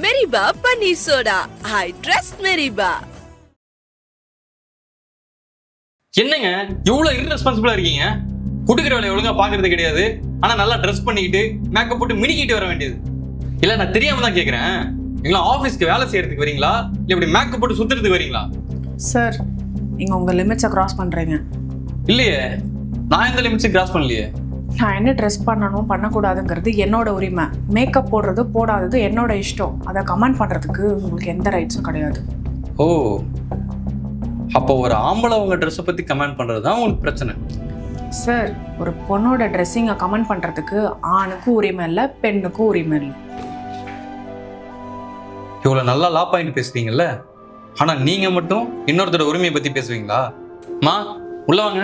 மெரிபா paneer soda. I trust மெரிபா. என்னங்க இவ்வளவு irresponsible இருக்கீங்க? குடுக்குற வேலையை ஒழுங்கா பாக்குறது கிடையாது. ஆனா நல்லா ட்ரெஸ் பண்ணிக்கிட்டு மேக்கப் போட்டு மினிக்கிட்டு வர வேண்டியது. இல்ல நான் தெரியாம தான் கேக்குறேன். நீங்களா ஆபீஸ்க்கு வேலை செய்யறதுக்கு வரீங்களா இல்ல இப்படி மேக்கப் போட்டு சுத்துறதுக்கு வரீங்களா? சார், நீங்க உங்க லிமிட்ஸை கிராஸ் பண்றீங்க. இல்லையே, நான் எந்த லிமிட்ஸை கிராஸ் பண்ணலையே. நான் என்ன ட்ரெஸ் பண்ணணும் பண்ணக்கூடாதுங்கிறது என்னோட உரிமை. மேக்கப் போடுறது போடாதது என்னோட இஷ்டம். அதை கமெண்ட் பண்ணுறதுக்கு உங்களுக்கு எந்த ரைட்ஸும் கிடையாது. ஓ, அப்போ ஒரு ஆம்பளை உங்க ட்ரெஸ்ஸை பற்றி கமெண்ட் பண்ணுறது தான் உங்களுக்கு பிரச்சனை. சார், ஒரு பொண்ணோட ட்ரெஸ்ஸிங்கை கமெண்ட் பண்ணுறதுக்கு ஆணுக்கும் உரிமை இல்லை, பெண்ணுக்கும் உரிமை இல்லை. இவ்வளோ நல்லா லா பாயிண்ட் பேசுறீங்கல்ல, ஆனால் நீங்கள் மட்டும் இன்னொருத்தரோட உரிமையை பற்றி பேசுவீங்களா? மா உள்ள வாங்க.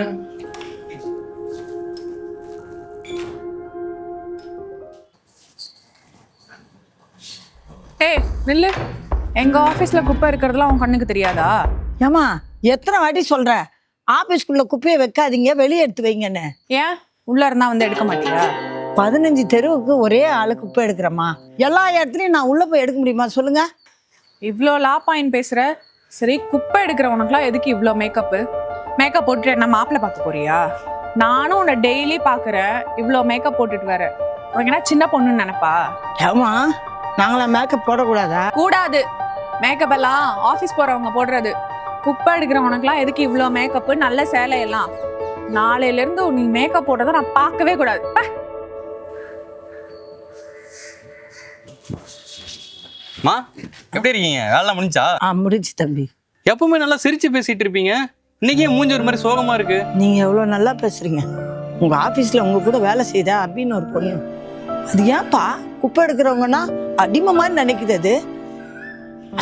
ஏய் நில்லு. எங்க ஆபீஸ்ல குப்பை இருக்கிறதுலாம் உன் கண்ணுக்கு தெரியாதா? ஏமா எத்தனை வாட்டி சொல்ற ஆபீஸ்க்குள்ள குப்பையை வைக்காதீங்க, வெளியே எடுத்து வைங்கன்னு. ஏன் உள்ள இருந்தா வந்து எடுக்க மாட்டியா? 15 தெருவுக்கு ஒரே ஆளு குப்பை எடுக்கிறேம்மா. எல்லா இடத்துலயும் நான் உள்ள போய் எடுக்க முடியுமா சொல்லுங்க? இவ்வளோ லா பாயிண்ட் பேசுற. சரி, குப்பை எடுக்கிறவனுக்குலாம் எதுக்கு இவ்வளோ மேக்கப்பு? மேக்கப் போட்டுட்டு என்ன மாப்பிள்ளை பார்க்க போறியா? நானும் உன்னை டெய்லி பார்க்குறேன், இவ்வளோ மேக்கப் போட்டுட்டு வர. உனக்கு என்ன சின்ன பொண்ணுன்னு நினைப்பா? ஏமா நாங்களாம் மேக்கப் போடக்கூடாதா? கூடாது. மேக்கப் எல்லாம் ஆஃபீஸ் போறவங்க போடுறது. குப்பை எடுக்கிறவனுக்குலாம் எதுக்கு இவ்வளோ மேக்கப்பு? நல்ல சேலையெல்லாம். நாளையிலேருந்து நீ மேக்கப் போட்டதை நான் பார்க்கவே கூடாது. மா எப்படி இருக்கீங்க? வேலை முடிஞ்சா? முடிஞ்சு தம்பி. எப்பவுமே நல்லா சிரிச்சு பேசிட்டு இருப்பீங்க, இன்னைக்கு மூஞ்சி ஒரு மாதிரி சோகமா இருக்கு. நீங்க எவ்வளவு நல்லா பேசுறீங்க. உங்க ஆபீஸ்ல உங்க கூட வேலை செய்தா அப்படின்னு ஒரு பொண்ணு, அது ஏன்பா குப்பை எடுக்கிறவங்கன்னா அடிமை மாதிரி நினைக்குது.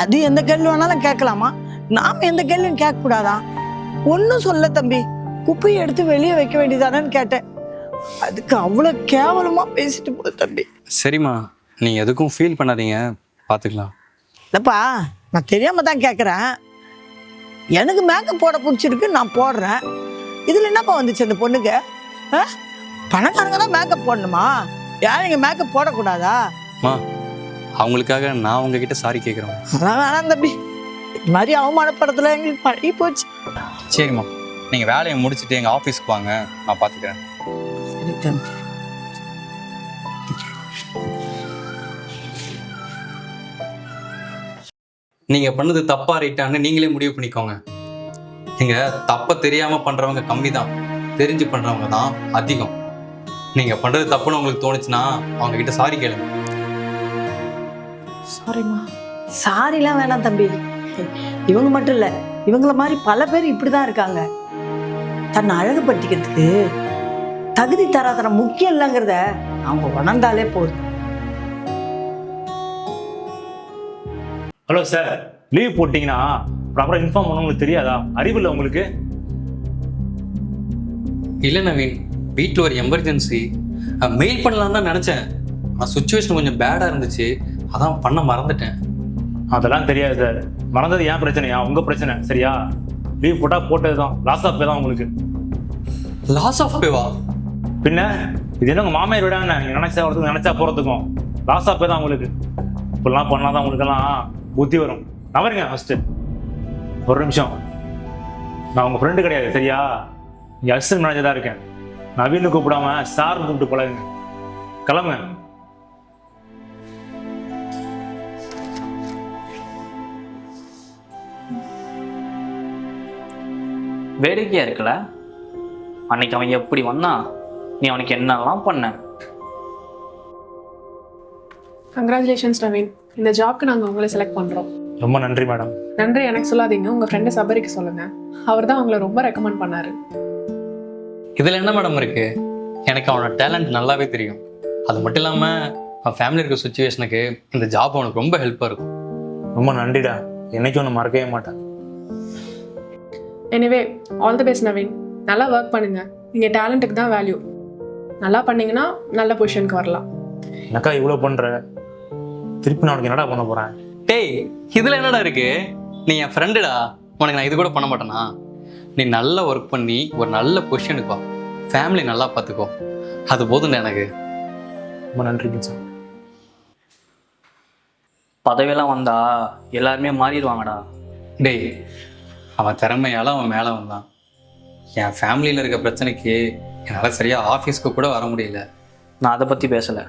அது எந்த கேள்வி வேணாலும் கேட்கலாமா? நாம எந்த கேள்வியும் கேட்க கூடாதா? ஒன்னும் சொல்ல தம்பி, குப்பையை எடுத்து வெளியே வைக்க வேண்டியதானு கேட்டேன். அதுக்கு அவ்வளவு கேவலமா பேசிட்டு போகுது தம்பி. சரிம்மா, நீங்க எதுக்கும் ஃபீல் பண்ணாதீங்க, பாத்துக்கலாம். இல்லப்பா, நான் தெரியாம தான் கேட்குறேன். எனக்கு மேக்கப் போட பிடிச்சிருக்கு, நான் போடுறேன். இதுல என்னப்பா வந்துச்சு அந்த பொண்ணுக்கு? பணக்காரங்க தான் மேக்கப் போடணுமா? யாரும் நீங்க மேக்கப் போடக்கூடாதா? அவங்களுக்காக நான் உங்ககிட்ட சாரி கேட்குறேன். அதெல்லாம் வேணாம் தம்பி, இது மாதிரி அவமானப்படத்துல எங்களுக்கு பழகி போச்சு. சரிம்மா, நீங்க வேலையை முடிச்சுட்டு எங்க ஆஃபீஸ்க்கு வாங்க, நான் பாத்துக்கிறேன். சரி தம்பி. நீங்க பண்ணது தப்பா ரைட்டான்னு நீங்களே முடிவு பண்ணிக்கோங்க. நீங்க தப்ப தெரியாம பண்றவங்க கம்மி தான், தெரிஞ்சு பண்றவங்க தான் அதிகம். நீங்க பண்றது தப்புன்னு உங்களுக்கு தோணுச்சுன்னா அவங்க கிட்ட சாரி கேளுங்க. சாரிம்மா. சாரிலாம் வேணாம் தம்பி. இவங்க மட்டும் இல்ல, இவங்கள மாதிரி பல பேர் இப்படிதான் இருக்காங்க. தன்னை அழகுபடுத்திக்கிறதுக்கு தகுதி தராதரம் முக்கியம் இல்லைங்கிறத அவங்க உணர்ந்தாலே போதும். ஹலோ சார், லீவ் போட்டிங்கன்னா ப்ராப்பராக இன்ஃபார்ம் பண்ண உங்களுக்கு தெரியாதா? அறிவில்லை உங்களுக்கு? இல்லை நவீன், வீட்டில் ஒரு எமர்ஜென்சி, மெயில் பண்ணலான்னு தான் நினச்சேன். ஆனால் சுச்சுவேஷன் கொஞ்சம் பேடாக இருந்துச்சு, அதான் பண்ண மறந்துட்டேன். அதெல்லாம் தெரியாது சார். மறந்தது ஏன் பிரச்சனையா? உங்கள் பிரச்சனை. சரியா? லீவ் போட்டால் போட்டது தான், லாஸ் ஆஃப் பே தான் உங்களுக்கு. லாஸ் ஆஃப் பேவா? பின்ன இது என்ன உங்கள் மாமியார் விட என்ன? நீங்கள் நினச்சா வரதுக்கும் நினச்சா போகிறதுக்கும் லாஸ் ஆஃப் பே தான் உங்களுக்கு. இப்படிலாம் பண்ணால் தான் உங்களுக்கெல்லாம் புத்தி வரும். நவருங்க ஃபஸ்ட்டு. ஒரு நிமிஷம், நான் உங்கள் ஃப்ரெண்டு கிடையாது. சரியா? இங்கே அசிஸ்டன்ட் மேனேஜராக இருக்கேன். நவீன்னு கூப்பிடாம சார்னு கூப்பிட்டு பழகுங்க. கிளம்புங்க. வேடிக்கையாக இருக்கல. அன்னைக்கு அவன் எப்படி வந்தான், நீ அவனுக்கு என்னெல்லாம் பண்ண? கங்க்ராச்சுலேஷன்ஸ் நவீன், இந்த ஜாப்க்கு நாங்கள் உங்களை செலக்ட் பண்ணுறோம். ரொம்ப நன்றி மேடம். நன்றி எனக்கு சொல்லாதீங்க, உங்கள் ஃப்ரெண்டு சபரிக்கு சொல்லுங்க. அவர் தான் உங்களை ரொம்ப ரெக்கமெண்ட் பண்ணாரு. இதில் என்ன மேடம் இருக்கு? எனக்கு அவனோட டேலண்ட் நல்லாவே தெரியும். அது மட்டும் இல்லாமல் அவன் ஃபேமிலி இருக்க சுச்சுவேஷனுக்கு இந்த ஜாப் அவனுக்கு ரொம்ப ஹெல்ப்பாக இருக்கும். ரொம்ப நன்றிடா, என்னைக்கும் ஒன்று மறக்கவே மாட்டேன். Anyway all the best Naveen. நல்லா ஒர்க் பண்ணுங்க. நீங்கள் டேலண்ட்டுக்கு தான் வேல்யூ. நல்லா பண்ணீங்கன்னா நல்ல பொசிஷனுக்கு வரலாம். எனக்கா இவ்வளோ பண்ணுற, திருப்பி நான் உனக்கு என்னடா பண்ண போகிறேன்? டேய், இதில் என்னடா இருக்கு? நீ என் ஃப்ரெண்டுடா, உனக்கு நான் இது கூட பண்ண மாட்டேனா? நீ நல்லா ஒர்க் பண்ணி ஒரு நல்ல பொசிஷனுக்கு வா, ஃபேமிலி நல்லா பார்த்துக்கோ, அது போதும் எனக்கு. ரொம்ப நன்றி சார். பதவியெல்லாம் வந்தா எல்லாருமே மாறிடுவாங்கடா. டேய், அவன் திறமையால அவன் மேலே வந்தான். என் ஃபேமிலியில் இருக்க பிரச்சனைக்கு என்னால் சரியாக ஆஃபீஸ்க்கு கூட வர முடியல. நான் அதை பற்றி பேசலை.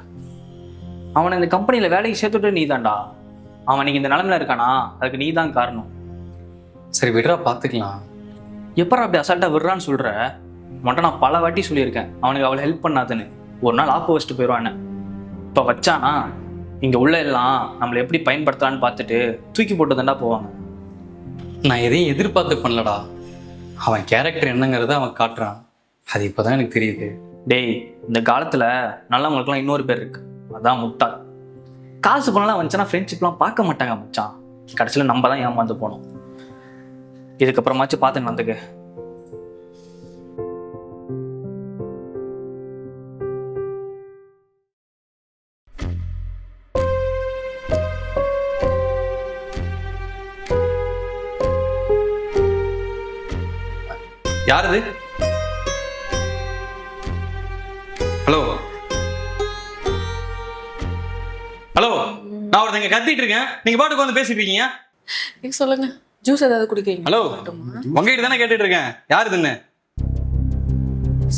அவனை இந்த கம்பெனியில் வேலைக்கு சேர்த்துட்டு நீ தான்டா. அவன் இன்னைக்கு இந்த நிலமையில இருக்கானா, அதுக்கு நீ தான் காரணம். சரி விடுறா, பார்த்துக்கலாம். எப்பறம் அப்படி அசால்ட்டாக விடுறான்னு சொல்கிற? மட்டும் நான் பல வாட்டி சொல்லியிருக்கேன் அவனுக்கு அவளை ஹெல்ப் பண்ணாதுன்னு. ஒரு நாள் ஆப்பு வச்சுட்டு போயிடுவான்னு. இப்போ வச்சானா இங்கே உள்ள எல்லாம் நம்மளை எப்படி பயன்படுத்தலான்னு பார்த்துட்டு தூக்கி போட்டு தாண்டா போவாங்க. நான் எதையும் எதிர்பார்த்து பண்ணலடா. அவன் கேரக்டர் என்னங்கிறத அவன் காட்டுறான். அது இப்போ தான் எனக்கு தெரியுது. டேய், இந்த காலத்தில் நல்லவங்களுக்குலாம் இன்னொரு பேர் இருக்கு, அதான் முட்டாள். காசு பணம்லாம் வந்துச்சுன்னா ஃப்ரெண்ட்ஷிப்லாம் பார்க்க மாட்டாங்க மச்சான். கடைசியில் நம்ம தான் ஏமாந்து போனோம். இதுக்கப்புறமாச்சும் பார்த்து நடந்துக்க. யார் இது? ஹலோ ஹலோ, நான் ஒருத்தங்க கத்திட்டு இருக்கேன், நீங்க பாட்டுக்கு வந்து பேசிட்டு இருக்கீங்க. நீங்க சொல்லுங்க, ஜூஸ் ஏதாவது குடிக்கிறீங்க? ஹலோ, உங்ககிட்ட தானே கேட்டுட்டு இருக்கேன். யார் இதுன்னு?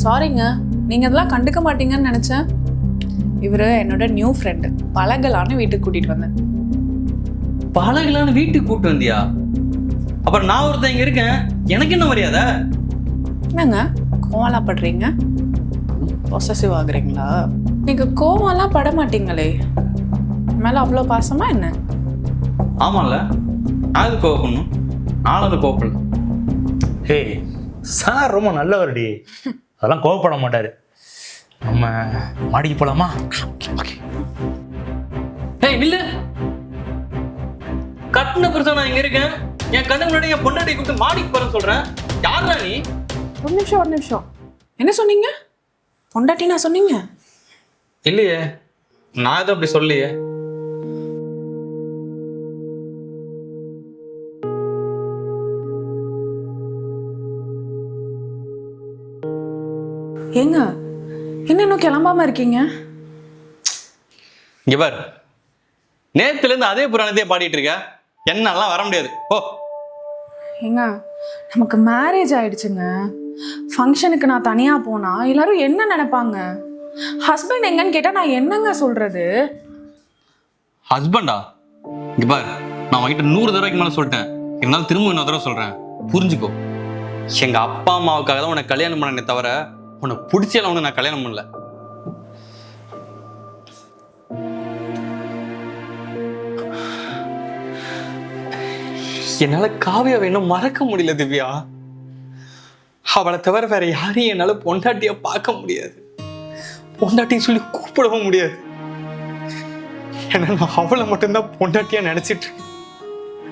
சாரிங்க, நீங்க இதெல்லாம் கண்டுக்க மாட்டீங்கன்னு நினைச்சேன். இவரு என்னோட நியூ ஃப்ரெண்டு, பழகலான்னு வீட்டுக்கு கூட்டிட்டு வந்தேன். பழகலான்னு வீட்டுக்கு கூட்டு வந்தியா? அப்புறம் நான் ஒருத்தன் இங்க இருக்கேன், எனக்கு என்ன மரியாதை? என்னங்க கோவலா படுறீங்க? பொசசிவ் ஆகுறீங்களா? நீங்க கோவம்லாம் பட மாட்டீங்களே, மேல அவ்வளோ பாசமா என்ன? ஆமாம்ல, நான் அது கோவப்படணும். நானும் அது கோவப்படல. ஹே, சார் ரொம்ப நல்லவர்டி. அதெல்லாம் கோவப்பட மாட்டாரு. நம்ம மாடிக்கு போலாமா? ஏய் நில்லு. கட்டின புருஷன் நான் இங்க இருக்கேன், என் கண்ணு முன்னாடி என் பொண்டாட்டி கூப்பிட்டு மாடிக்கு போறேன்னு சொல்றேன். யாரா நீ? ஒரு நிமிஷம். என்ன சொன்னீங்க? பொண்டாட்டி நான் சொன்னீங்க? இல்லையே, நான் எதுவும் அப்படி சொல்லியே. ஏங்க என்ன இன்னும் கிளம்பாம இருக்கீங்க? இங்க பாரு, நேத்துல இருந்து அதே புராணத்தையே பாடிட்டு இருக்க. என்னெல்லாம் வர முடியாது ஓ. ஏங்க நமக்கு மேரேஜ் ஆயிடுச்சுங்க. ஃபங்க்ஷனுக்கு நான் தனியா போனா எல்லாரும் என்ன நினைப்பாங்க? ஹஸ்பண்ட் எங்கன்னு கேட்டா நான் என்னங்க சொல்றது? ஹஸ்பண்டா? இங்க பாரு, நான் உங்ககிட்ட 100 தடவைக்கு மேல சொல்லிட்டேன். இருந்தாலும் திரும்ப இன்னொரு தடவை சொல்றேன், புரிஞ்சுக்கோ. எங்க அப்பா அம்மாவுக்காக தான் உனக்கு கல்யாணம் பண்ணனே தவிர உனக்கு பிடிச்சல உனக்கு நான் கல்யாணம் பண்ணல. என்னால காவியாவை இன்னும் மறக்க முடியல திவ்யா. அவளை தவிர வேற யாரையும் என்னால பொண்டாட்டியா பார்க்க முடியாது, பொண்டாட்டின்னு சொல்லி கூப்பிடவும் முடியாது. ஏன்னா நான் அவளை மட்டும்தான் பொண்டாட்டியா நினைச்சிட்டு இருக்கேன்.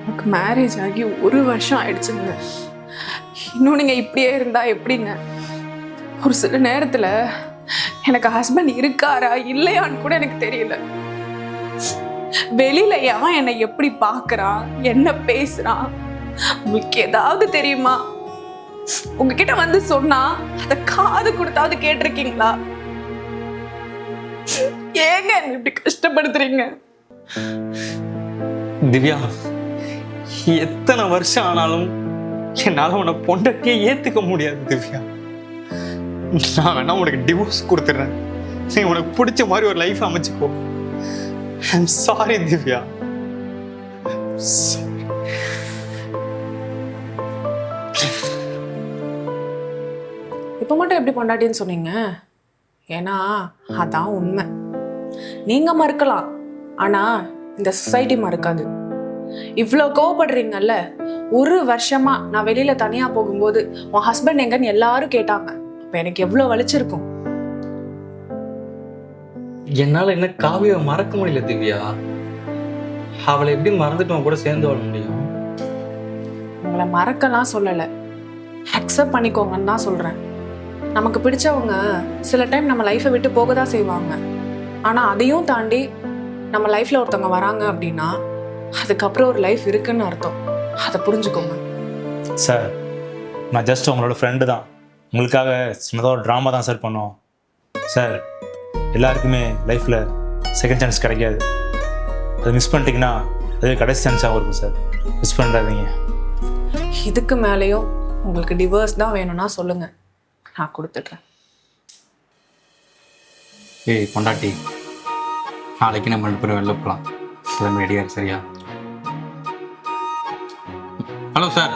எனக்கு மேரேஜ் ஆகி 1 வருஷம் ஆயிடுச்சுங்க. இன்னும் நீங்க இப்படியே இருந்தா எப்படிங்க? ஒரு சில நேரத்துல எனக்கு ஹஸ்பண்ட் இருக்காரா இல்லையான்னு கூட எனக்கு தெரியல. வெளியில அவன் என்னை எப்படி பாக்குறான், என்ன பேசுறான், உங்களுக்கு ஏதாவது தெரியுமா? உங்ககிட்ட வந்து சொன்னா அத காது கொடுத்தாவது கேட்டிருக்கீங்களா? ஏங்க என்ன இப்படி கஷ்டப்படுத்துறீங்க? திவ்யா, எத்தனை வருஷம் ஆனாலும் என்னால உன்னை பொண்டாட்டியே ஏத்துக்க முடியாது திவ்யா. நான் வேணா உனக்கு டிவோர்ஸ் கொடுத்துறேன், நீ உனக்கு பிடிச்ச மாதிரி ஒரு லைஃப் அமைச்சுக்கோ. I'm sorry Divya. இப்ப மட்டும் எப்படி பொண்டாட்டின்னு சொன்னீங்க? ஏன்னா அதான் உண்மை. நீங்க மறுக்கலாம், ஆனா இந்த சொசைட்டி மறுக்காது. இவ்வளோ கோவப்படுறீங்கல்ல, 1 வருஷமா நான் வெளியில தனியா போகும்போது உன் ஹஸ்பண்ட் எங்கன்னு எல்லாரும் கேட்டாங்க. அப்ப எனக்கு எவ்வளவு வலிச்சிருக்கும். என்னால என்ன காவியை மறக்க முடியல திவ்யா. அவளை எப்படி மறந்துட்டு கூட சேர்ந்து வாழ முடியும்? உங்களை மறக்கலாம் சொல்லலை, அக்செப்ட் பண்ணிக்கோங்கன்னு தான் சொல்றேன். நமக்கு பிடிச்சவங்க சில டைம் நம்ம லைஃப்பை விட்டு போக தான் செய்வாங்க. ஆனால் அதையும் தாண்டி நம்ம லைஃப்ல ஒருத்தவங்க வராங்க அப்படின்னா அதுக்கப்புறம் ஒரு லைஃப் இருக்குன்னு அர்த்தம். அதை புரிஞ்சுக்கோங்க சார். நான் ஜஸ்ட் உங்களோட ஃப்ரெண்டு தான். உங்களுக்காக சின்னதாக ஒரு ட்ராமா தான் சார் பண்ணோம். சார், எல்லாருக்குமே லைஃப்பில் செகண்ட் சான்ஸ் கிடைக்காது. அதை மிஸ் பண்ணிட்டீங்கன்னா அதே கடைசி சான்ஸாகவும் இருக்கும் சார். மிஸ் பண்ணுறாதீங்க. இதுக்கு மேலேயும் உங்களுக்கு டிவோர்ஸ் தான் வேணும்னா சொல்லுங்க, நான் கொடுத்துட்றேன். ஏய் பொண்டாட்டி, நாளைக்கு நம்ம 2 பேரும் வெளில போகலாம். கிளம்பி ரெடியாக இருக்கு, சரியா? ஹலோ சார்,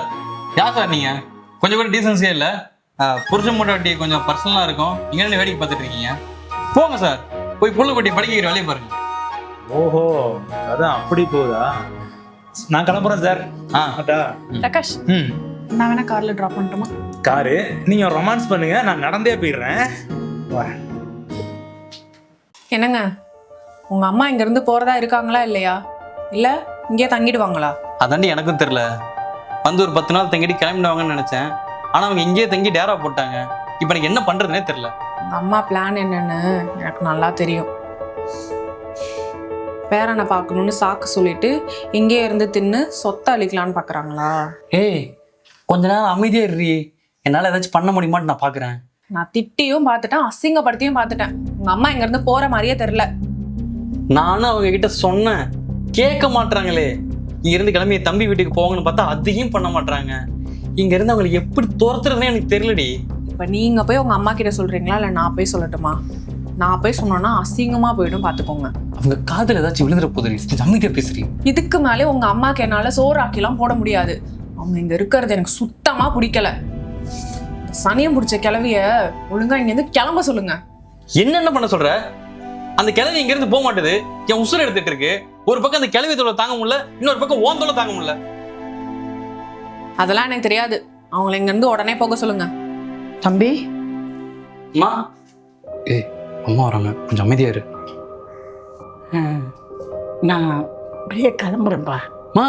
யார் சார் நீங்கள்? கொஞ்சம் கூட டீசன்ஸே இல்லை. புருஷன் பொண்டாட்டி கொஞ்சம் பர்சனலாக இருக்கும். இங்கே என்ன வேடிக்கை பார்த்துட்டு இருக்கீங்க? போங்க சார், போய் புள்ள கொட்டி படிக்கிற வேலையை பாருங்க. ஓஹோ, அதான் அப்படி போகுதா? நான் கிளம்புறேன் சார். ஆட்டா. பிரகாஷ், நான் வேணா கார்ல டிராப் பண்ணட்டுமா? காரு நீங்க ரொமான்ஸ் பண்ணுங்க, நான் நடந்தே போயிடுறேன். என்னங்க, உங்க அம்மா இங்க இருந்து போறதா இருக்காங்களா இல்லையா? இல்ல இங்கே தங்கிடுவாங்களா? அதாண்டி எனக்கும் தெரியல. வந்து ஒரு 10 நாள் தங்கிட்டு கிளம்பிடுவாங்கன்னு நினைச்சேன். ஆனா அவங்க இங்கேயே தங்கி டேரா போட்டாங்க. இப்போ எனக்கு என்ன பண்றதுனே தெரியல. உங்க அம்மா பிளான் என்னன்னு எனக்கு நல்லா தெரியும். பேரனை பார்க்கணும்னு சாக்கு சொல்லிட்டு இங்கே இருந்து தின்னு சொத்தை அழிக்கலான்னு பாக்குறாங்களா? ஏய், கொஞ்ச நேரம் அமைதியா இருறி. என்னால ஏதாச்சும் பண்ண முடியுமான்னு நான் பாக்குறேன். நான் திட்டியும் பார்த்துட்டேன், அசிங்கப்படுத்தியும் பார்த்துட்டேன். உங்க அம்மா இங்க இருந்து போற மாதிரியே தெரியல. நானும் அவங்க கிட்ட சொன்னேன், கேட்க மாட்டாங்களே. இங்க இருந்து கிளம்பி என் தம்பி வீட்டுக்கு போங்கன்னு பார்த்தா அதையும் பண்ண மாட்டாங்க. இங்க இருந்து அவங்களுக்கு எப்படி துரத்துறதுன்னு எனக்கு தெரியலடி. இப்ப நீங்க போய் உங்க அம்மா கிட்ட சொல்றீங்களா இல்ல நான் போய் சொல்லட்டுமா? நான் போய் சொன்னோன்னா அசிங்கமா போயிடும், பாத்துக்கோங்க. அவங்க காதுல ஏதாச்சும் விழுந்துற போதுரி. கொஞ்சம் அமைதியா பேசுறீ. இதுக்கு மேலே உங்க அம்மாக்கு என்னால சோறாக்கிலாம் போட முடியாது. அவங்க இங்க இருக்கிறது எனக்கு சுத்தமா பிடிக்கல. சனியம் பிடிச்ச கிளவிய ஒழுங்கா இங்க இருந்து கிளம்ப சொல்லுங்க. என்ன பண்ண சொல்ற? அந்த கிளவி இங்க இருந்து போக மாட்டேது. என் உசுர எடுத்துட்டு இருக்கு. ஒரு பக்கம் அந்த கிளவி தொலை தாங்க முடியல, இன்னொரு பக்கம் ஓன் தொலை தாங்க முடியல. அதெல்லாம் எனக்கு தெரியாது. அவங்களை இங்க இருந்து உடனே போக சொல்லுங்க. தம்பி, அம்மா. ஏய், அம்மா வராங்க, கொஞ்சம் அமைதியா இரு. நான் அப்படியே கிளம்புறேன்ப்பா. மா,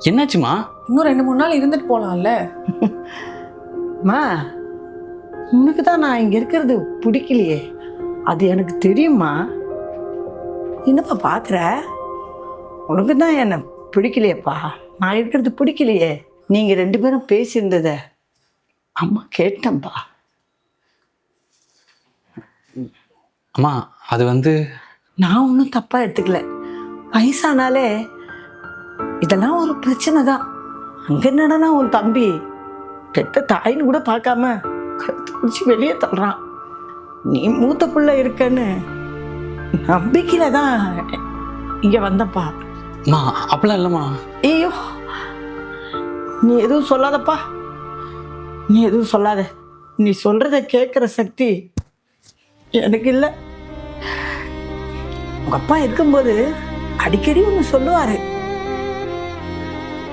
என்னாச்சுமா? இன்னும் 2-3 நாள் இருந்துட்டு போலாம்ல. அம்மா, உனக்கு தான் நான் இங்கே இருக்கிறது பிடிக்கலையே, அது எனக்கு தெரியுமா. என்னப்பா பார்க்குற? உனக்கு தான் என்னை பிடிக்கலையேப்பா. நான் இருக்கிறது பிடிக்கலையே. நீங்கள் 2 பேரும் பேசியிருந்தத அம்மா கேட்டேன்ப்பா. அம்மா, அது வந்து நான் ஒன்றும் தப்பாக எடுத்துக்கல. வயசானாலே இதெல்லாம் ஒரு பிரச்சனை தான். அங்கே என்னடனா உன் தம்பி பெத்த தாயின்னு கூட பார்க்காம கழுத்து பிடிச்சி வெளியே தள்ளுறான். நீ மூத்த பிள்ளை இருக்கன்னு நம்பிக்கையில தான் இங்கே வந்தப்பா. அம்மா, அப்படிலாம் இல்லைம்மா. ஐயோ, நீ எதுவும் சொல்லாதப்பா. நீ எதுவும் சொல்லாத. நீ சொல்றத கேட்குற சக்தி எனக்கு இல்லை. உங்க அப்பா இருக்கும்போது அடிக்கடி ஒன்று சொல்லுவாரு,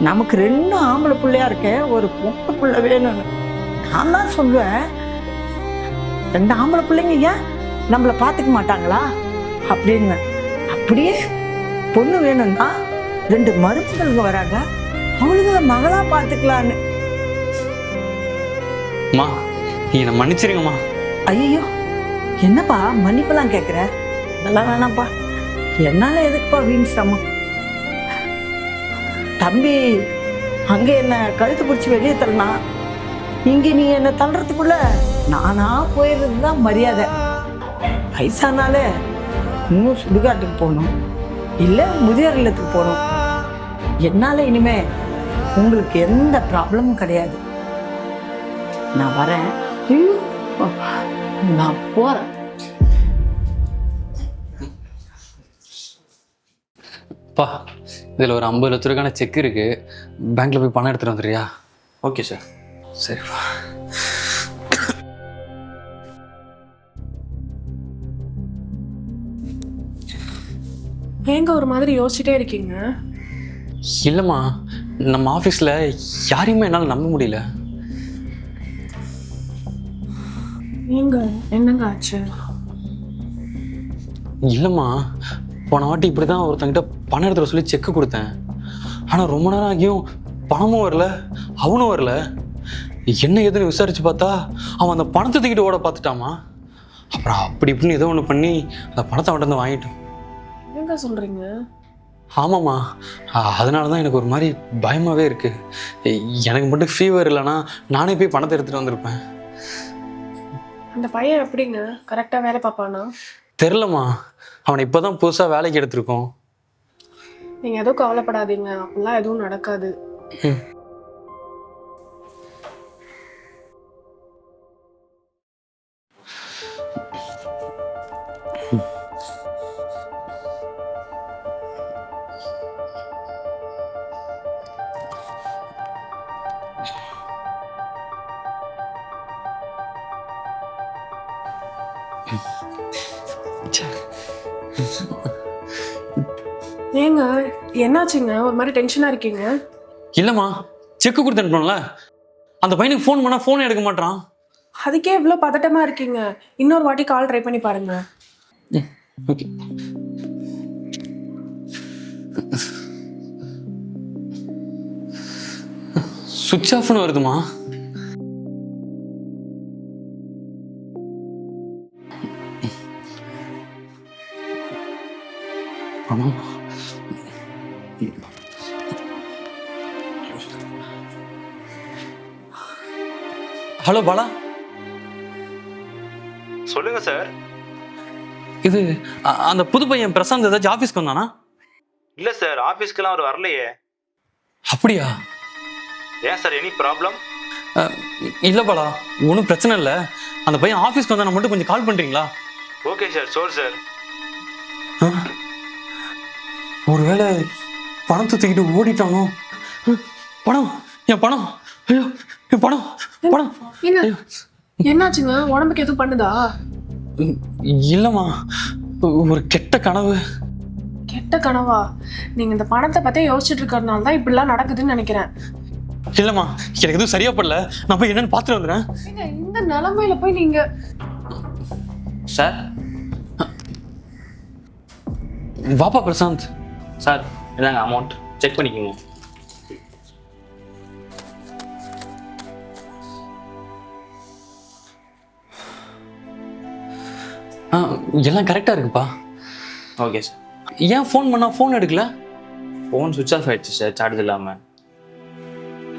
நமக்கு 2 ஆம்பளை பிள்ளையா இருக்க, ஒரு பொம்பளை பிள்ளை வேணும்னு. நான் தான் சொல்லுவேன், 2 ஆம்பளை பிள்ளைங்க ஏன் நம்மளை பார்த்துக்க மாட்டாங்களா அப்படின்னு. அப்படியே பொண்ணு வேணும்னா 2 மருமகளுங்க வராங்க, அவளுங்களை மகளா பார்த்துக்கலான்னு. அம்மா, நீங்க என்னை மன்னிச்சிருங்கம்மா. ஐயோ, என்னப்பா மன்னிப்பெல்லாம் கேட்குற? அதெல்லாம் வேணாம்ப்பா. என்னால் எதுக்குப்பா வீண் சிரமம்? தம்பி அங்கே என்னை கழுத்து பிடிச்சி வெளியே தள்ளனா, இங்கே நீ என்னை தள்ளுறதுக்குள்ள நானா போயிடுறது தான் மரியாதை. வயசானாலே இன்னும் சுடுகாட்டுக்கு போகணும், இல்லை முதியோர் இல்லத்துக்கு போகணும். என்னால் இனிமே உங்களுக்கு எந்த ப்ராப்ளமும் கிடையாது. நான் வரேன். ஐயோ, நான் போகிறேன். அப்பா, இதில் ஒரு 50 லட்ச ரூபாய்க்கான செக் இருக்கு. பேங்க்ல போய் பணம் எடுத்துட்டு வந்துடுறியா? Okay sir. சரிப்பா. ஏங்க ஒரு மாதிரி யோசிச்சுட்டே இருக்கீங்க? இல்லைம்மா, நம்ம ஆஃபீஸில் யாரையுமே என்னால் நம்ப முடியல. ஏங்க என்னங்க ஆச்சு? இல்லைம்மா, போன வாட்டி இப்படி தான் ஒருத்தங்கிட்ட பணம் எடுத்துகிற சொல்லி செக்கு கொடுத்தேன். ஆனால் ரொம்ப நேரம் ஆகியும் பணமும் வரல, அவனும் வரல. என்ன ஏதுன்னு விசாரிச்சு பார்த்தா அவன் அந்த பணத்தை தூக்கிட்டு ஓட பார்த்துட்டாமா. அப்புறம் அப்படி இப்படின்னு ஏதோ ஒன்று பண்ணி அந்த பணத்தை அவன்கிட்ட வந்து வாங்கிட்டோம். என்னங்க சொல்றீங்க? ஆமாம்மா, அதனால தான் எனக்கு ஒரு மாதிரி பயமாகவே இருக்குது. எனக்கு மட்டும் ஃபீவர் இல்லைன்னா நானே போய் பணத்தை எடுத்துகிட்டு வந்திருப்பேன். அந்த பையன் எப்படிங்க கரெக்டாக வேலை பார்ப்பானா? தெரிலம்மா, அவனை இப்போ தான் புதுசாக வேலைக்கு எடுத்திருக்கோம். நீங்க எதுவும் கவலைப்படாதீங்க, அப்படிலாம் எதுவும் நடக்காது. ஏங்க என்னாச்சுங்க, ஒரு மாதிரி டென்ஷனா இருக்கீங்க? இல்லம்மா, செக் கொடுத்து அனுப்பணும்ல, அந்த பையனுக்கு ஃபோன் பண்ணா ஃபோன் எடுக்க மாட்டான். அதுக்கே இவ்வளோ பதட்டமா இருக்கீங்க. இன்னொரு வாட்டி கால் ட்ரை பண்ணி பாருங்க. ஓகே. சுவிட்ச் ஆஃப்னு வருதுமா. பணம். ஹலோ பாலா, சொல்லுங்க சார். இது அந்த புது பையன் பிரசாந்த் ஏதாச்சும் ஆஃபீஸ்க்கு வந்தானா? இல்ல சார், ஆபீஸ்க்கெல்லாம் அவர் வரலையே. அப்படியா? ஏன் சார், எனி ப்ராப்ளம்? இல்லை பாலா, ஒன்றும் பிரச்சனை இல்லை. அந்த பையன் ஆஃபீஸ்க்கு வந்தானா மட்டும் கொஞ்சம் கால் பண்ணுறீங்களா? Okay sir, sure sir. ஒருவேளை பணத்தை தூக்கிட்டு ஓடிட்டானோ? பணம், என் பணம், ஐயோ என் பணம், பணம். ஏங்க என்னாச்சுங்க, உடம்புக்கு எதுவும் பண்ணுதா? இல்லைம்மா, ஒரு கெட்ட கனவு. கெட்ட கனவா? நீங்க இந்த பணத்தை பத்தி யோசிச்சுட்டு இருக்கறதுனால தான் இப்படிலாம் நடக்குதுன்னு நினைக்கிறேன். இல்லைம்மா, எனக்கு எதுவும் சரியா படல. நான் போய் என்னன்னு பார்த்துட்டு வந்துடுறேன். இந்த நிலைமையில போய் நீங்க சார் வாப்பா பிரசாந்த். சார் இதாங்க அமௌண்ட், செக் பண்ணிக்கோங்க. எல்லாம் கரெக்டாக இருக்குப்பா. Okay sir. ஏன் ஃபோன் பண்ணா ஃபோன் எடுக்கல? ஃபோன் சுவிட்ச் ஆஃப் ஆயிடுச்சு சார், சார்ஜ் இல்லாமல்.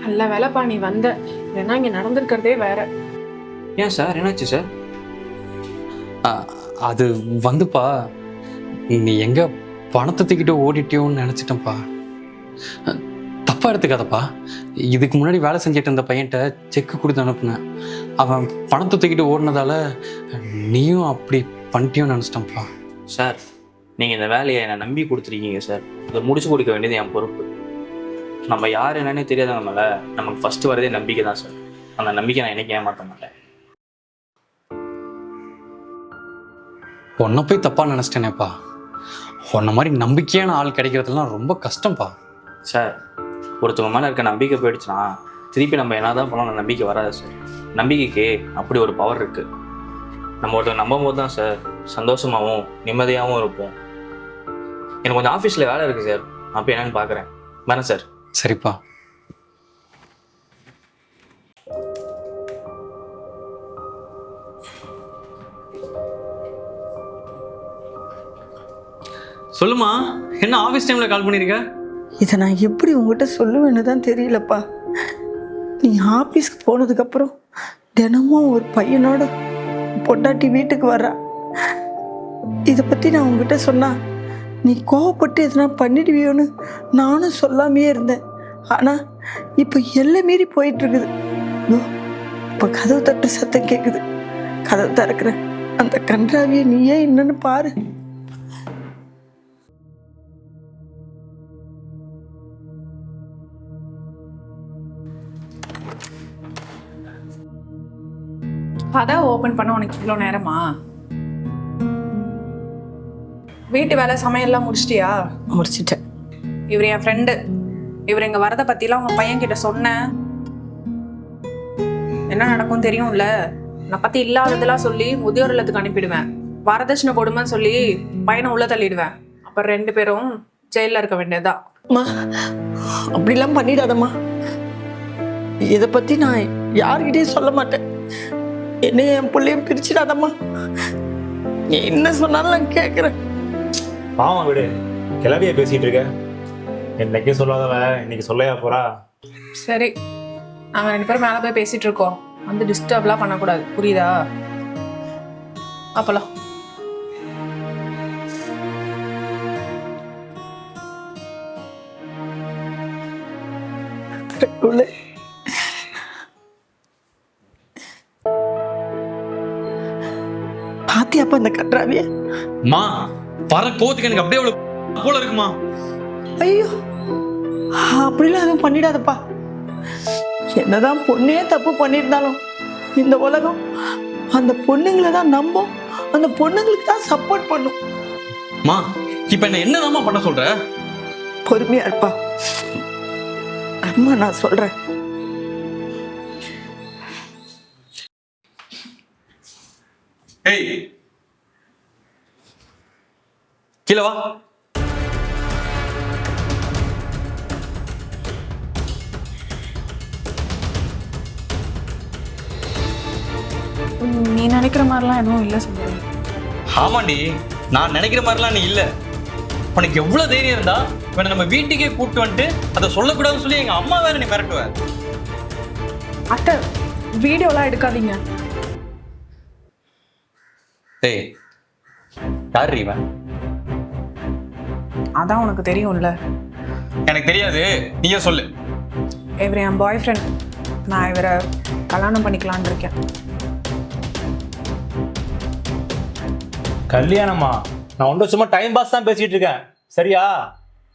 நல்ல வேலைப்பா நீ வந்த, ஏன்னா இங்க நடந்திருக்கிறதே வேற. ஏன் சார், என்னாச்சு சார்? அது வந்துப்பா, நீ எங்க பணத்தை தூக்கிட்டு ஓடிட்டியோன்னு நினச்சிட்டேன்ப்பா. தப்பா எடுத்துக்காதப்பா. இதுக்கு முன்னாடி வேலை செஞ்சுட்டு இருந்த பையன்கிட்ட செக்கு கொடுத்து அனுப்புனேன். அவன் பணத்தை தூக்கிட்டு ஓடினதால நீயும் அப்படி பண்ணிட்டியோன்னு நினச்சிட்டேன்ப்பா. சார் நீங்கள் இந்த வேலையை என்னை நம்பி கொடுத்துருக்கீங்க சார். இதை முடிச்சு கொடுக்க வேண்டியது என் பொறுப்பு. நம்ம யார் என்னன்னே தெரியாதவங்க மேலே நமக்கு ஃபஸ்ட்டு வரதே நம்பிக்கை தான் சார். அந்த நம்பிக்கை நான் என்னைக்கு ஏமாற்ற மாட்டேன். உன்னை போய் தப்பா நினச்சிட்டேனேப்பா. உன்ன மாதிரி நம்பிக்கையான ஆள் கிடைக்கிறதுலாம் ரொம்ப கஷ்டம்ப்பா. சார் ஒருத்தவங்க மேலே இருக்க நம்பிக்கை போயிடுச்சுன்னா திருப்பி நம்ம என்ன தான் பண்ணலாம், நம்பிக்கை வராது சார். நம்பிக்கைக்கு அப்படி ஒரு பவர் இருக்குது. நம்ம ஒருத்தவங்க நம்பும் போது தான் சார் சந்தோஷமாகவும் நிம்மதியாகவும் இருப்போம். எனக்கு கொஞ்சம் ஆஃபீஸில் வேலை இருக்குது சார், நான் போய் என்னன்னு பார்க்குறேன். வரேன் சார். சரிப்பா. சொல்லுமா, என்ன ஆஃபீஸ் டைமில் கால் பண்ணியிருக்க? இதை நான் எப்படி உங்ககிட்ட சொல்லுவேன்னு தான் தெரியலப்பா. நீ ஆஃபீஸ்க்கு போனதுக்கப்புறம் தினமும் ஒரு பையனோட பொண்டாட்டி வீட்டுக்கு வர்றா. இதை பற்றி நான் உங்ககிட்ட சொன்னா நீ கோவப்பட்டு எதனா பண்ணிடுவியோன்னு நானும் சொல்லாமையே இருந்தேன். ஆனால் இப்போ எல்லை மீறி போயிட்டுருக்குது. இப்போ கதவு தட்டு சத்தம் கேட்குது. கதவு திறக்கிறேன். அந்த கன்றாவியை நீயே என்னன்னு பாரு. அதான் ஓபன் பண்ண உனக்கு இவ்வளோ நேரமா? வீட்டு வேலை சமையல்லாம் முடிச்சிட்டியா? முடிச்சிட்டேன். இவர் என் ஃப்ரெண்டு. இவர் இங்க வரதை பத்திலாம் உங்க பையன் கிட்ட சொன்னேன். என்ன நடக்கும் தெரியும்ல. நான் பத்தி இல்லாததெல்லாம் சொல்லி முதியோர் இல்லத்துக்கு அனுப்பிடுவேன். வரதட்சணை கொடுமைன்னு சொல்லி பையனை உள்ள தள்ளிடுவேன். அப்புறம் 2 பேரும் ஜெயில இருக்க வேண்டியதுதான். அம்மா, அப்படிலாம் பண்ணிடாதம்மா. இதை பத்தி நான் யார்கிட்டயும் சொல்ல மாட்டேன். என்னைய என் பிள்ளையும் பிரிச்சிடாதம்மா. நீ என்ன சொன்னாலும் நான் கேட்குறேன். பாவம் விடு, கிளவிய பேசிட்டு இருக்க. என்னைக்கும் சொல்லாதவ இன்னைக்கு சொல்லையா போறா? சரி, நாங்க 2 பேரும் மேல போய் பேசிட்டு இருக்கோம். வந்து டிஸ்டர்ப்லாம் பண்ணக்கூடாது, புரியுதா? அப்பலாம் கடவுளே. பாத்தியாப்பா இந்த கன்றாவிய? மா வர கோவத்துக்கு எனக்கு அப்படியே அவ்வளவு போல இருக்குமா. ஐயோ, அப்படிலாம் எதுவும் பண்ணிடாதப்பா. என்னதான் பொண்ணே தப்பு பண்ணியிருந்தாலும் இந்த உலகம் அந்த பொண்ணுங்களை தான் நம்பும், அந்த பொண்ணுங்களுக்கு தான் சப்போர்ட் பண்ணும். மா இப்ப என்னதாம்மா பண்ண சொல்ற? பொறுமையா இருப்பா அம்மா, நான் சொல்றேன். ஏய் கீழே வா. நீ நினைக்கிற மாதிரிலாம் எதுவும் இல்லை சுந்தரி. ஆமாண்டி, நான் நினைக்கிற மாதிரிலாம் நீ இல்ல. உனக்கு எவ்வளவு தைரியம் இருந்தா இவனை நம்ம வீட்டுக்கே கூப்பிட்டு வந்துட்டு அதை சொல்லக்கூடாதுன்னு சொல்லி எங்க அம்மா வேற நீ மிரட்டுவ. அத்தை, வீடியோலாம் எடுக்காதீங்க. ஏய் யார் இவன்? அதான் உனக்கு தெரியும்ல. எனக்கு தெரியாது, நீயே சொல்லு. இவர் என் பாய் ஃப்ரெண்ட். நான் இவரை கல்யாணம் பண்ணிக்கலான்னு இருக்கேன். கல்யாணமா? நான் ஒன்றும் சும்மா டைம் பாஸ் தான் பேசிட்டு இருக்கேன், சரியா?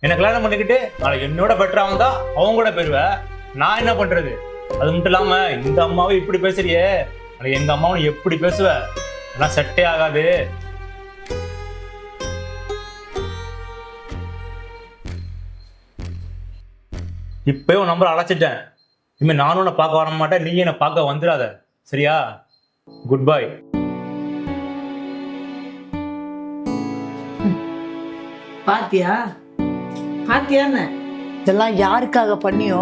என்ன கல்யாணம் பண்ணிக்கிட்டு நாளைக்கு என்னோட பெட்டரா வந்தா அவங்க கூட போயிருவேன். நான் என்ன பண்றது? அது மட்டும் இல்லாம இந்த அம்மாவை இப்படி பேசுறியே, நாளைக்கு எங்க அம்மாவை எப்படி பேசுவ? அதெல்லாம் செட்டே ஆகாது. இப்பவே உன் நம்பரை அழைச்சிட்டேன். இனிமே நானும் உன்னை பார்க்க வர மாட்டேன், நீ என்னை பார்க்க வந்துடாத, சரியா? Good bye. பாத்தியா பாத்தியான்னு இதெல்லாம் யாருக்காக பண்ணியோ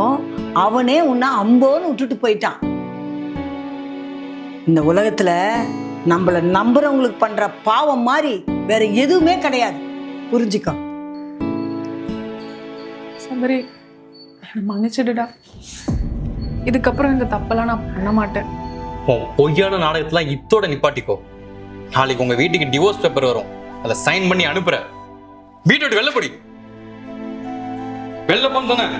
அவனே உன்னை அம்போன்னு விட்டுட்டு போயிட்டான். இந்த உலகத்துல நம்மள நம்புறவங்களுக்கு பண்ற பாவம் மாதிரி வேற எதுவுமே கிடையாது, புரிஞ்சுக்கோ. சுந்தரி, என்னை மன்னிச்சிடுடா. இதுக்கப்புறம் இந்த தப்பெல்லாம் நான் பண்ண மாட்டேன். பொய்யான நாடகத்தெல்லாம் இத்தோட நிப்பாட்டிக்கோ. நாளைக்கு உங்க வீட்டுக்கு டிவோர்ஸ் பேப்பர் வரும், அதை சைன் பண்ணி அனுப்புற. வீட்டை விட்டு வெளில போடி. வெளில போன்னு சொன்ன.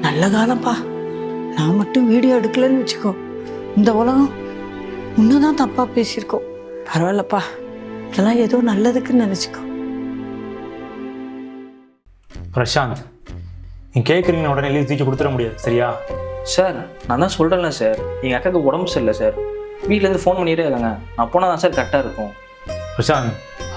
நல்ல காலம்ப்பா. நான் மட்டும் வீடியோ எடுக்கலன்னு வச்சுக்கோ, இந்த உலகம் இன்னும் தப்பா பேசியிருக்கோம். பரவாயில்லப்பா, இதெல்லாம் ஏதோ நல்லதுக்குன்னு நினைச்சுக்கோ. பிரசாந்த், நீ கேட்குறீங்கன்னு உடனே எழுதி தூக்கி கொடுத்துட முடியாது, சரியா? சார் நான் தான் சொல்கிறேன்ல சார், எங்கள் அக்காவுக்கு உடம்பு சரியில்லை சார். வீட்டிலேருந்து ஃபோன் பண்ணிகிட்டே இருக்காங்க. நான் போனால் தான் சார் கரெக்டாக இருக்கும். பிரசாந்த்,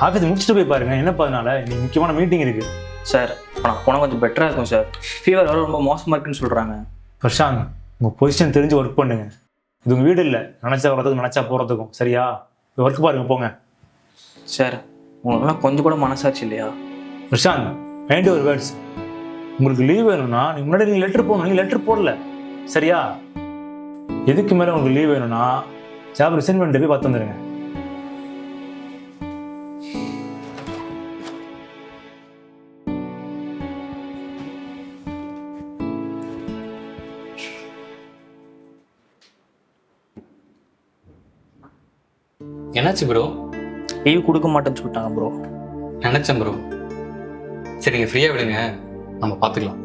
ஆஃபீஸ் முடிச்சுட்டு போய் பாருங்க, என்னப்பா அதனால? இன்னைக்கு முக்கியமான மீட்டிங் இருக்கு சார். நான் போனால் கொஞ்சம் பெட்டராக இருக்கும் சார். ஃபீவர் வர ரொம்ப மோசமாக இருக்குன்னு சொல்கிறாங்க. பிரசாந்த், உங்கள் பொசிஷன் தெரிஞ்சு ஒர்க் பண்ணுங்க. இது உங்கள் வீடு இல்லை, நினச்சா வர்றதுக்கும் நினச்சா போகிறதுக்கும், சரியா? ஒர்க் பாருங்க, போங்க. சார் உங்களுக்குலாம் கொஞ்சம் கூட மனசாட்சி இல்லையா? பிரசாந்த், வேண்டிய ஒரு வேர்ட்ஸ். உங்களுக்கு லீவ் வேணும்னா நீங்கள் முன்னாடி நீங்கள் லெட்டர் போடணும், நீங்கள் லெட்டர் போடல, சரியா? எதுக்கு மேலே உங்களுக்கு லீவ் வேணும்னா ஜாப் ரிசைன் பண்ணிட்டு போய் பார்த்து வந்துடுங்க. என்னாச்சு ப்ரோ? லீவ் கொடுக்க மாட்டேன்னு சொல்லிட்டாங்க ப்ரோ. நினைச்சேன் ப்ரோ. சரிங்க, ஃப்ரீயா விடுங்க, நம்ம பார்த்துக்கலாம்.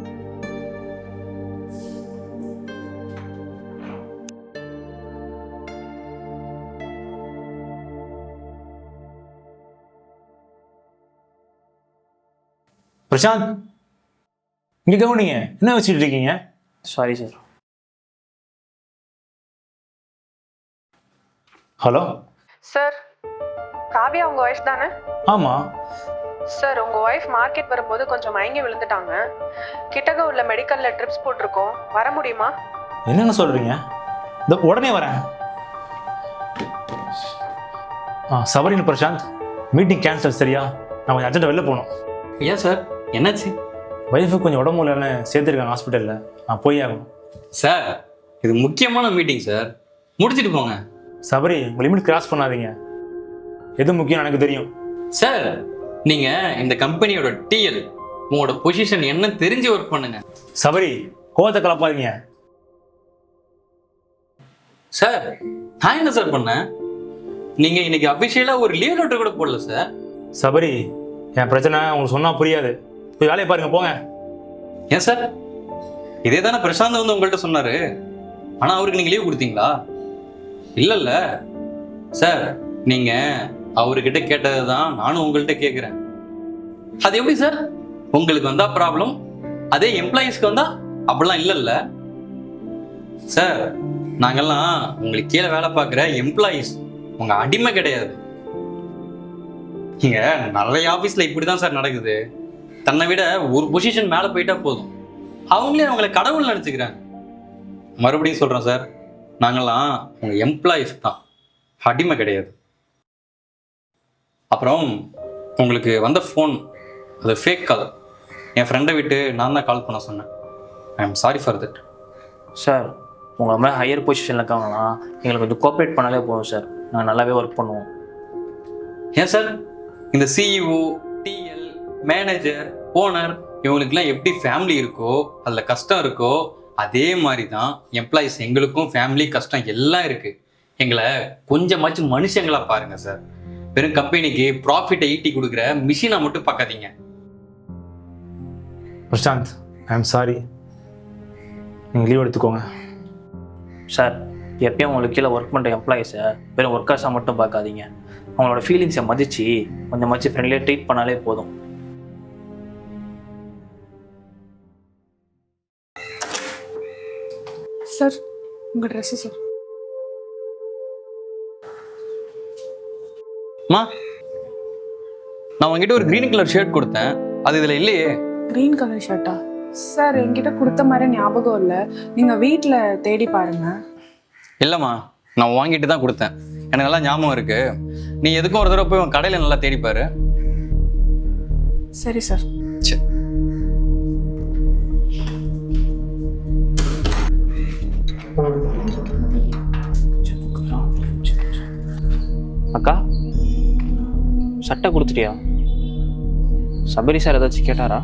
பிரசாந்த், இங்கே கவனிங்க, என்ன வச்சுட்டு இருக்கீங்க? Sorry sir. Hello sir, Kavya உங்க ஒய்ஃப் தானே? ஆமாம். சார், உங்க ஒய்ஃப் மார்க்கெட் வரும்போது கொஞ்சம் மயங்கி விழுந்துட்டாங்க. கிட்டக்க உள்ள மெடிக்கல்ல ட்ரிப்ஸ் போட்டிருக்கோம், வர முடியுமா? என்னென்ன சொல்கிறீங்க? இந்த உடனே வரேன். சபரின் பிரசாந்த், மீட்டிங் கேன்சல், சரியா? நான் கொஞ்சம் அர்ஜென்ட்டாக வெளில போகணும். ஏன் சார், என்னாச்சு? ஒய்ஃபுக்கு கொஞ்சம் உடம்பு இல்லைன்னு சேர்த்துருக்காங்க ஹாஸ்பிட்டலில், நான் போய் ஆகணும். சார் இது முக்கியமான மீட்டிங் சார், முடிச்சிட்டு போங்க. சபரி, உங்கள் லிமிட் கிராஸ் பண்ணாதீங்க. எது முக்கியம் எனக்கு தெரியும். சார் நீங்க இந்த கம்பெனியோட டிஎல், உங்களோட பொசிஷன் என்ன தெரிஞ்சு ஒர்க் பண்ணுங்க. சபரி, கோவத்தை கலப்பாதீங்க. சார் நான் என்ன சார் பண்ணேன்? நீங்க இன்னைக்கு அபிஷியலா ஒரு லீவ் லெட்டர் கூட போடல சார். சபரி, என் பிரச்சனை உங்களுக்கு சொன்னா புரியாது. போய் வேலையை பாருங்க, போங்க. ஏன் சார், இதே தானே பிரசாந்த் வந்து உங்கள்கிட்ட சொன்னாரு. ஆனா அவருக்கு நீங்க லீவ் கொடுத்தீங்களா? இல்லல்ல சார், நீங்க அவர்கிட்ட கேட்டது தான் நானும் உங்கள்கிட்ட கேட்குறேன். அது எப்படி சார்? உங்களுக்கு வந்தா ப்ராப்ளம், அதே எம்ப்ளாயீஸ்க்கு வந்தா அப்படிலாம் இல்லைல்ல சார். நாங்கெல்லாம் உங்களுக்கு கீழே வேலை பார்க்குற எம்ப்ளாயீஸ், உங்க அடிமை கிடையாது. இங்க நிறைய ஆஃபீஸில் இப்படி தான் சார் நடக்குது. தன்னை விட ஒரு பொசிஷன் மேலே போயிட்டா போதும், அவங்களே அவங்கள கடவுள் நினச்சிக்கிறாங்க. மறுபடியும் சொல்கிறேன் சார், நாங்கெல்லாம் உங்கள் எம்ப்ளாயீஸ் தான், அடிமை கிடையாது. அப்புறம் உங்களுக்கு வந்த ஃபோன் அது ஃபேக் கால். என் ஃப்ரெண்டை விட்டு நான் தான் கால் பண்ண சொன்னேன். ஐ am sorry for that. Sir, உங்களை மாதிரி ஹையர் பொசிஷனில் இருக்காங்களாம், எங்களுக்கு கொஞ்சம் கோஆப்ரேட் பண்ணாலே போதும் சார், நாங்கள் நல்லாவே ஒர்க் பண்ணுவோம். ஏன் சார், இந்த சிஇஓ, டிஎல், மேனேஜர், ஓனர் இவங்களுக்குலாம் எப்படி ஃபேமிலி இருக்கோ, அதில் கஷ்டம் இருக்கோ, அதே மாதிரி தான் எம்ப்ளாயிஸ் எங்களுக்கும் ஃபேமிலி கஷ்டம் எல்லாம் இருக்குது. எங்களை கொஞ்சமாச்சும் மனுஷங்களா பாருங்க சார். வெறும் கம்பெனிக்கு ப்ராஃபிட்டை ஈட்டி கொடுக்குற மிஷினை மட்டும் பார்க்காதீங்க. Prashanth, I am sorry. நீங்கள் லீவ் எடுத்துக்கோங்க. சார், எப்பயும் உங்களுக்கு கீழே ஒர்க் பண்ணுற எம்ப்ளாயிஸை வெறும் ஒர்க்கர்ஸாக மட்டும் பார்க்காதீங்க. அவங்களோட ஃபீலிங்ஸை மதித்து கொஞ்சமாச்சும் ஃப்ரெண்ட்லியாக ட்ரீட் பண்ணாலே போதும். சார், உங்கள் ட்ரெஸ்ஸு சார். மா, நான் உங்ககிட்ட ஒரு கிரீன் கலர் ஷர்ட் கொடுத்தேன், அது இதில் இல்லையே. Green colour ஷர்ட்டா? சார், என்கிட்ட கொடுத்த மாதிரி ஞாபகம் இல்லை. நீங்கள் வீட்டில் தேடி பாருங்க. இல்லைம்மா, நான் வாங்கிட்டு தான் கொடுத்தேன், எனக்கு நல்லா ஞாபகம் இருக்கு. நீ எதுக்கும் ஒரு தடவை போய் உன் கடையில் நல்லா தேடிப்பாரு. சரி சார். சரி. அக்கா, சட்டை கொடுத்துட்டியா? சபரி சார் ஏதாச்சும் கேட்டாரா?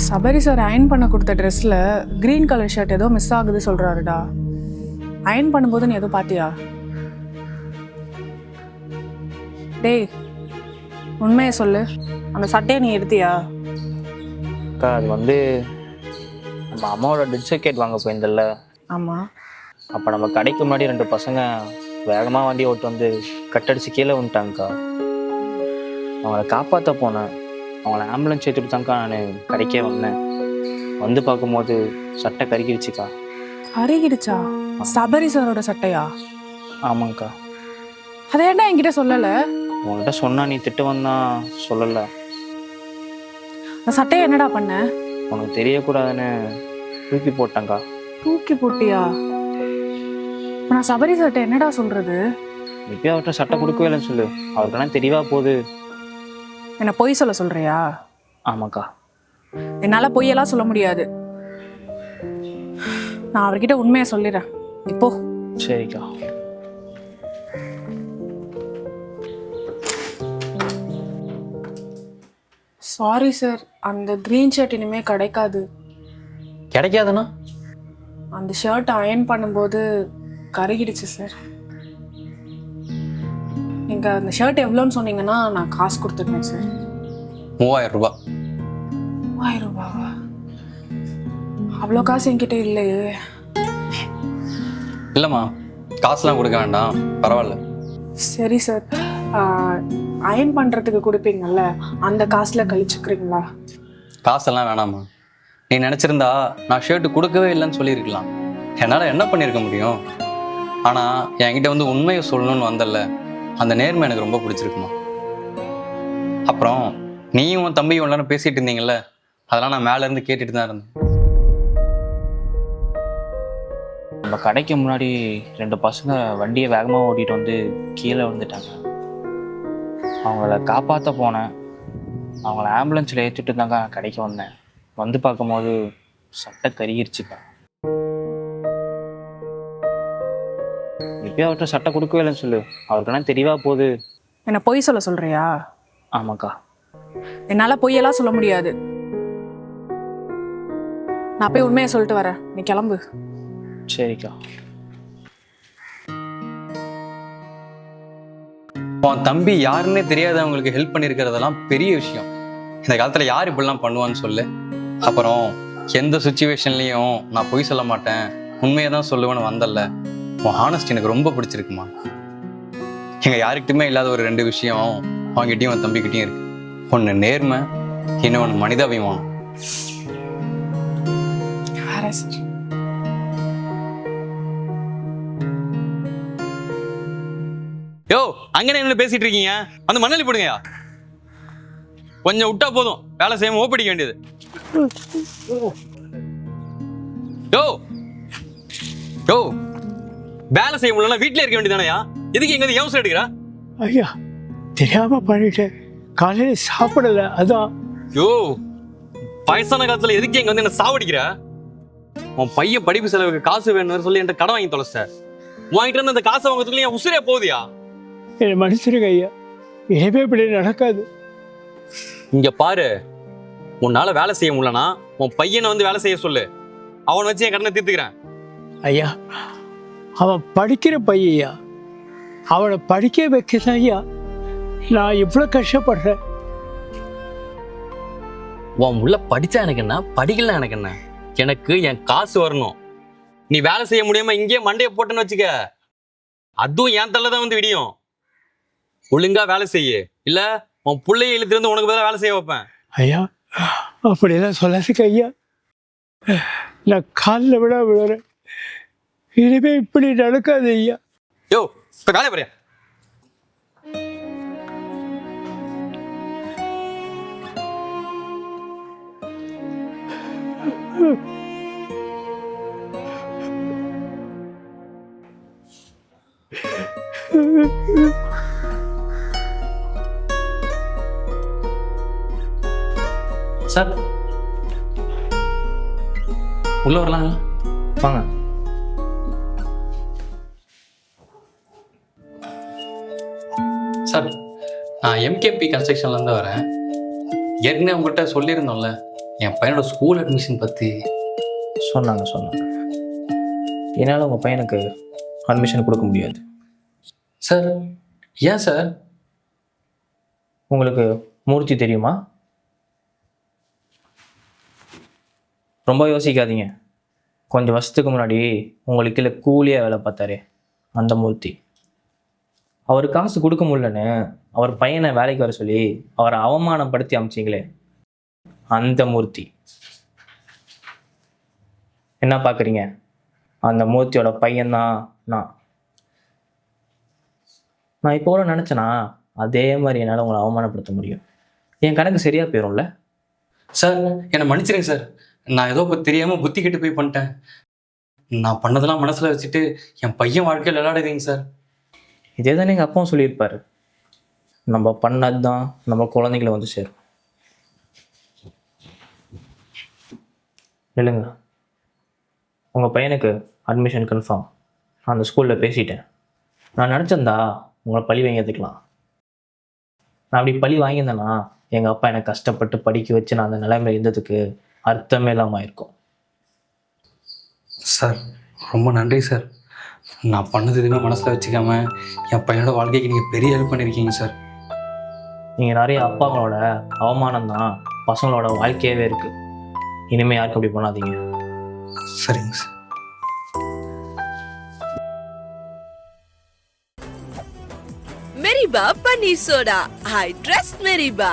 சபரி சார் அயன் பண்ண கொடுத்த ட்ரெஸ்ஸில் க்ரீன் கலர் ஷர்ட் ஏதோ மிஸ் ஆகுது சொல்கிறாருடா. அயன் பண்ணும்போது நீ எதுவும் பார்த்தியா? டேய், உண்மையை சொல்லு, அந்த சட்டையை நீ எடுத்தியா? அக்கா, அது வந்து நம்ம அம்மாவோட டெத் சர்டிஃபிகேட் வாங்க போயிருந்தல்ல, ஆமாம். அப்போ நம்ம கடைக்கு முன்னாடி 2 பசங்க வேகமாக வண்டி ஓட்டு வந்து கட்டடிச்சு கீழே வந்துட்டாங்கக்கா. அவங்கள காப்பாற்ற போனேன், அவங்கள ஆம்புலன்ஸ் ஏற்றிட்டு தாங்க்கா நான் கடைக்கே வந்தேன். வந்து பார்க்கும்போது சட்டை கருகிடுச்சுக்கா. அருகிடுச்சா? சபரி சாரோட சட்டையா? ஆமாங்க்கா. அதை ஏன்டா என்கிட்ட சொல்லலை? உங்கள்கிட்ட சொன்னா நீ திட்டு வந்தா சொல்லலை. அந்த சட்டையை என்னடா பண்ண? உனக்கு தெரியக்கூடாதுன்னு தூக்கி போட்டேங்க்கா. தூக்கி போட்டியா? நான் சபரி சட்டை என்னடா சொல்றது? இப்பயே அவர்கிட்ட சட்டை கொடுக்கவே இல்லைன்னு சொல்லு, அவருக்கெல்லாம் தெரியவா போகுது. என்ன பொய் சொல்ல சொல்றியா? ஆமாக்கா. என்னால பொய்யெல்லாம் சொல்ல முடியாது. நான் அவர்கிட்ட உண்மையை சொல்லிடுறேன் இப்போ. சரிக்கா. சாரி சார், அந்த கிரீன் ஷர்ட் இனிமே கிடைக்காது. கிடைக்காதுண்ணா? அந்த ஷர்ட் அயன் பண்ணும்போது கருகிடுச்சு சார். நீங்க அந்த ஷர்ட் எவ்வளோன்னு சொன்னீங்கன்னா நான் காசு கொடுத்துருவேன் சார். 3000 ரூபாய். 3000 ரூபாவா? அவ்வளோ காசு என்கிட்ட இல்லையே. இல்லைம்மா, காசுலாம் கொடுக்க வேண்டாம், பரவாயில்ல. சரி சார், அயன் பண்ணுறதுக்கு கொடுப்பீங்கல்ல, அந்த காசில் கழிச்சுக்கிறீங்களா? காசெல்லாம் வேணாம்மா. நீ நினச்சிருந்தா நான் ஷர்ட்டு கொடுக்கவே இல்லைன்னு சொல்லியிருக்கலாம். என்னால் என்ன பண்ணியிருக்க முடியும்? ஆனால் என்கிட்ட வந்து உண்மையை சொல்லணும்னு வந்தல, அந்த நேர்மை எனக்கு ரொம்ப பிடிச்சிருக்குமா. அப்புறம் நீயும் உன் தம்பியும் எல்லாரும் பேசிகிட்டு இருந்தீங்கல்ல, அதெல்லாம் நான் மேலேருந்து கேட்டுட்டு தான் இருந்தேன். நம்ம கடைக்கு முன்னாடி 2 பசங்க வண்டியை வேகமாக ஓட்டிகிட்டு வந்து கீழே விழுந்துட்டாங்க. அவங்கள காப்பாற்ற போனேன், அவங்கள ஆம்புலன்ஸில் ஏற்றிட்டு தாங்க கடைக்கு வந்தேன். வந்து பார்க்கும்போது சட்டை கருகிருச்சுக்கா. இப்பயே அவர்கிட்ட சட்டை கொடுக்கவே இல்லைன்னு சொல்லு, அவருக்கெல்லாம் தெரியவா போகுது. என்ன பொய் சொல்ல சொல்றியா? ஆமாக்கா. என்னால் பொய்யெல்லாம் சொல்ல முடியாது. நான் போய் உண்மையை சொல்லிட்டு வரேன், நீ கிளம்பு. சரிக்கா. உன் தம்பி யாருன்னே தெரியாதவங்களுக்கு ஹெல்ப் பண்ணியிருக்கிறதெல்லாம் பெரிய விஷயம். இந்த காலத்தில் யார் இப்படிலாம் பண்ணுவான்னு சொல்லு. அப்புறம் எந்த சுச்சுவேஷன்லையும் நான் பொய் சொல்ல மாட்டேன், உண்மையை தான் சொல்லுவேன்னு வந்தல்ல, உன் ஹானஸ்ட் எனக்கு ரொம்ப பிடிச்சிருக்குமா. எங்கள் யாருக்கிட்டுமே இல்லாத ஒரு 2 விஷயம் அவங்ககிட்டயும் உன் தம்பிக்கிட்டையும் இருக்கு. ஒன்று நேர்மை, இன்னொன்று மனிதாபிமானம். யோ, அங்கே என்ன பேசிட்டு இருக்கீங்க? வந்து மண்ணலி போடுங்கயா. கொஞ்சம் விட்டா போதும், வேலை செய்யாம ஓப்படிக்க வேண்டியது. யோ யோ, வேலை செய்ய முடியலன்னா வீட்டிலே இருக்க வேண்டியதானயா? எதுக்கு எங்க யோசனை எடுக்கிறா? ஐயா தெரியாம பண்ணிட்டேன், காலையில சாப்பிடல அதான். யோ, வயசான காலத்துல எதுக்கு எங்க வந்து என்ன சாவடிக்கிற? உன் பையன் படிப்பு செலவுக்கு காசு வேணும்னு சொல்லி என்கிட்ட கடன் வாங்கி தொலைச்ச. வாங்கிட்டு இருந்து அந்த காசை வாங்கிறதுக்குள்ள என் உசுரே போகுதியா? என்னை மன்னிச்சிருங்க ஐயா, இனிமே இப்படி நடக்காது. இங்க பாரு, உன்னால வேலை செய்ய முடியலனா உன் பையனை வந்து வேலை செய்ய சொல்லு. அவனை வச்சு என் கடனை தீர்த்துக்கிறேன். ஐயா அவன் படிக்கிற பையா, அவனை படிக்க வைக்கதான் ஐயா நான் இவ்வளவு கஷ்டப்படுறேன். உன் உள்ள படிச்சா எனக்கு என்ன, படிக்கல எனக்கு என்ன? எனக்கு என் காசு வரணும். நீ வேலை செய்ய முடியாம இங்கேயே மண்டையை போட்டுன்னு வச்சுக்க, அதுவும் என் தள்ள தான் வந்து விடியும். ஒழுங்கா வேலை செய்ய, இல்ல உன் பிள்ளைய இழுத்து வந்து உனக்கு பதிலாக வேலை செய்ய வைப்பேன். ஐயா அப்படியெல்லாம் சொல்லாதுக்கு ஐயா, நான் காலில் விழுறேன், இனிமே இப்படி நடக்காது ஐயா. யோ, இப்ப வேலை பாரு. சார் உள்ள வரலாங்க, வாங்க. சார், நான் எம்கேபி கன்ஸ்ட்ரக்ஷன்லேருந்து வரேன். ஏற்கனவே உங்கள்கிட்ட சொல்லியிருந்தோம்ல என் பையனோட ஸ்கூல் அட்மிஷன் பற்றி. சொன்னாங்க. என்னால் உங்கள் பையனுக்கு அட்மிஷன் கொடுக்க முடியாது. சார், ஏன் சார்? உங்களுக்கு மூர்த்தி தெரியுமா? ரொம்ப யோசிக்காதீங்க. கொஞ்சம் வருஷத்துக்கு முன்னாடி உங்களுக்கு கீழே கூலியாக வேலை பார்த்தாரு அந்த மூர்த்தி. அவர் காசு கொடுக்க முடியலன்னு அவர் பையனை வேலைக்கு வர சொல்லி அவரை அவமானப்படுத்தி அமிச்சிங்களே அந்த மூர்த்தி. என்ன பார்க்குறீங்க? அந்த மூர்த்தியோட பையன்தான் நான் இப்போ கூட நினச்சேன்னா அதே மாதிரி என்னால் உங்களை அவமானப்படுத்த முடியும். என் கணக்கு சரியாக போயிடும்ல? சார், என்னை மன்னிச்சிருங்க சார். நான் ஏதோ இப்போ தெரியாமல் புத்தி கெட்டு போய் பண்ணிட்டேன். நான் பண்ணதெல்லாம் மனசில் வச்சுட்டு என் பையன் வாழ்க்கையில் விளையாடுறீங்க சார். இதே தானே எங்கள் அப்பாவும் சொல்லியிருப்பார், நம்ம பண்ணது தான் நம்ம குழந்தைங்களை வந்து சேரும். இல்லைங்க, உங்கள் பையனுக்கு அட்மிஷன் கன்ஃபார்ம். நான் அந்த ஸ்கூலில் பேசிட்டேன். நான் நினச்சிருந்தா உங்களை பழி வாங்கியதுக்கலாம். நான் அப்படி பழி வாங்கியிருந்தேன்னா எங்கள் அப்பா எனக்கு கஷ்டப்பட்டு படிக்க வச்சு நான் அந்த நிலைமையில் இருந்ததுக்கு அர்த்தமே இல்லாமல் இருக்கும். சார், ரொம்ப நன்றி சார். நான் பண்ணது எதுவுமே மனசில் வச்சுக்காம என் பையனோட வாழ்க்கைக்கு நீங்கள் பெரிய ஹெல்ப் பண்ணியிருக்கீங்க சார். நீங்கள் நிறைய அப்பாங்களோட அவமானம் தான் பசங்களோட வாழ்க்கையாகவே இருக்குது. இனிமேல் யாருக்கும் அப்படி பண்ணாதீங்க. சரிங்க sir. Meriba Paneer Soda. I trust Meriba.